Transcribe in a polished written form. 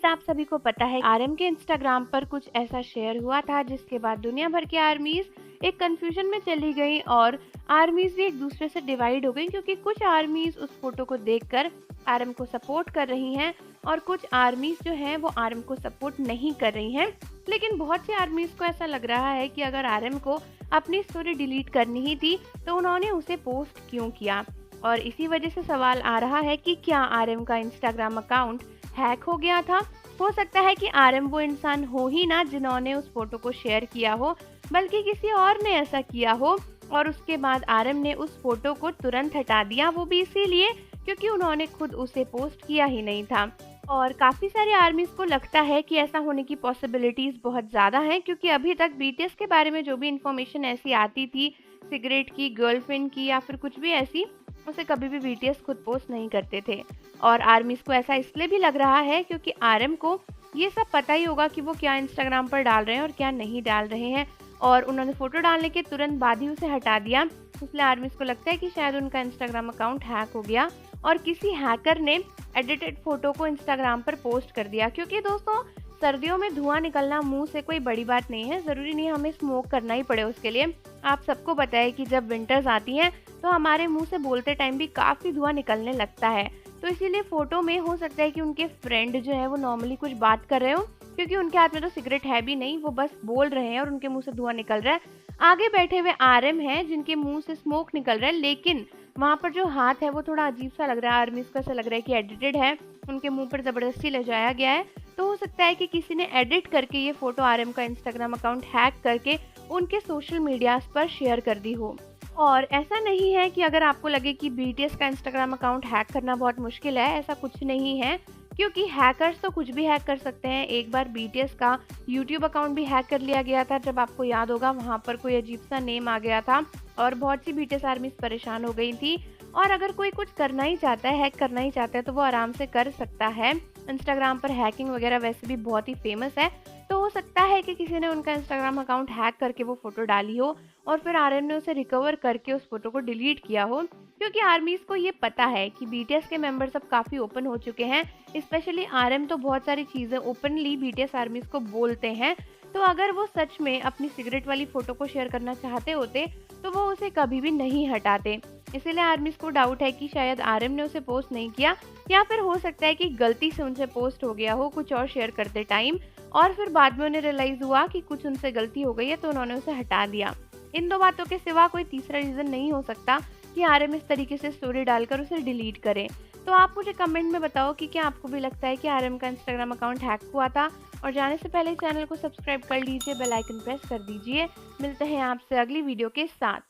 Guys आप सभी को पता है आरएम के इंस्टाग्राम पर कुछ ऐसा शेयर हुआ था जिसके बाद दुनिया भर की आर्मीज एक कंफ्यूजन में चली गई और आर्मीज भी एक दूसरे से डिवाइड हो गई, क्योंकि कुछ आर्मीज उस फोटो को देखकर आरएम को सपोर्ट कर रही हैं और कुछ आर्मीज जो हैं वो आरएम को सपोर्ट नहीं कर रही हैं। लेकिन बहुत सी आर्मीज को ऐसा लग रहा है कि अगर आरएम को अपनी स्टोरी डिलीट करनी ही थी तो उन्होंने उसे पोस्ट क्यों किया, और इसी वजह से सवाल आ रहा है कि क्या आरएम का इंस्टाग्राम अकाउंट हैक हो गया था। हो सकता है कि आरएम वो इंसान हो ही ना जिन्होंने उस फोटो को शेयर किया हो, बल्कि किसी और ने ऐसा किया हो और उसके बाद आरएम ने उस फोटो को तुरंत हटा दिया, वो भी इसीलिए क्योंकि उन्होंने खुद उसे पोस्ट किया ही नहीं था। और काफ़ी सारे आर्मीज को लगता है कि ऐसा होने की पॉसिबिलिटीज़ बहुत ज़्यादा हैं, क्योंकि अभी तक बीटीएस के बारे में जो भी इंफॉर्मेशन ऐसी आती थी, सिगरेट की, गर्लफ्रेंड की या फिर कुछ भी ऐसी, उसे कभी भी बीटीएस खुद पोस्ट नहीं करते थे। और आर्मीज को ऐसा इसलिए भी लग रहा है क्योंकि आरएम को ये सब पता ही होगा कि वो क्या इंस्टाग्राम पर डाल रहे हैं और क्या नहीं डाल रहे हैं, और उन्होंने फोटो डालने के तुरंत बाद ही उसे हटा दिया। इसलिए आर्मीज को लगता है कि शायद उनका इंस्टाग्राम अकाउंट हैक हो गया और किसी हैकर ने एडिटेड फोटो को इंस्टाग्राम पर पोस्ट कर दिया। क्योंकि दोस्तों सर्दियों में धुआं निकलना मुंह से कोई बड़ी बात नहीं है, ज़रूरी नहीं हमें स्मोक करना ही पड़े उसके लिए। आप सबको पता है कि जब विंटर्स आती हैं तो हमारे मुंह से बोलते टाइम भी काफ़ी धुआं निकलने लगता है। तो इसीलिए फ़ोटो में हो सकता है कि उनके फ्रेंड जो है वो नॉर्मली कुछ बात कर रहे हो, क्योंकि उनके हाथ में तो सिगरेट है भी नहीं, वो बस बोल रहे हैं और उनके मुंह से धुआं निकल रहा है। आगे बैठे हुए आरएम हैं जिनके मुंह से स्मोक निकल रहा है, लेकिन वहाँ पर जो हाथ है वो थोड़ा अजीब सा लग रहा है। आर्मीज को ऐसा लग रहा है कि एडिटेड है, उनके मुंह पर ज़बरदस्ती ले जाया गया है। तो हो सकता है कि किसी ने एडिट करके ये फ़ोटो आरएम का इंस्टाग्राम अकाउंट हैक करके उनके सोशल मीडियाज़ पर शेयर कर दी हो। और ऐसा नहीं है कि अगर आपको लगे कि बीटीएस का इंस्टाग्राम अकाउंट हैक करना बहुत मुश्किल है, ऐसा कुछ नहीं है, क्योंकि हैकर्स तो कुछ भी हैक कर सकते हैं। एक बार बीटीएस का यूट्यूब अकाउंट भी हैक कर लिया गया था, जब आपको याद होगा वहाँ पर कोई अजीब सा नेम आ गया था और बहुत सी बीटीएस आर्मीज परेशान हो गई थी। और अगर कोई कुछ करना ही चाहता है, हैक करना ही चाहता है, तो वो आराम से कर सकता है। इंस्टाग्राम पर हैकिंग वगैरह वैसे भी बहुत ही फेमस है, तो हो सकता है कि किसी ने उनका इंस्टाग्राम अकाउंट हैक करके वो फोटो डाली हो और फिर आरएम ने उसे रिकवर करके उस फोटो को डिलीट किया हो। क्योंकि आर्मीज को ये पता है कि बीटीएस के मेंबर्स अब काफ़ी ओपन हो चुके हैं, स्पेशली आरएम तो बहुत सारी चीज़ें ओपनली बीटीएस आर्मीज को बोलते हैं। तो अगर वो सच में अपनी सिगरेट वाली फ़ोटो को शेयर करना चाहते होते तो वो उसे कभी भी नहीं हटाते। इसीलिए आर्मीज को डाउट है कि शायद आरएम ने उसे पोस्ट नहीं किया, या फिर हो सकता है कि गलती से उनसे पोस्ट हो गया हो कुछ और शेयर करते टाइम, और फिर बाद में उन्हें रियलाइज़ हुआ कि कुछ उनसे गलती हो गई है तो उन्होंने उसे हटा दिया। इन दो बातों के सिवा कोई तीसरा रीज़न नहीं हो सकता कि आरएम इस तरीके से स्टोरी डालकर उसे डिलीट करें। तो आप मुझे कमेंट में बताओ कि क्या आपको भी लगता है कि आरएम का इंस्टाग्राम अकाउंट हैक हुआ था। और जाने से पहले चैनल को सब्सक्राइब कर लीजिए, बेल आइकन प्रेस कर दीजिए। मिलते हैं आपसे अगली वीडियो के साथ।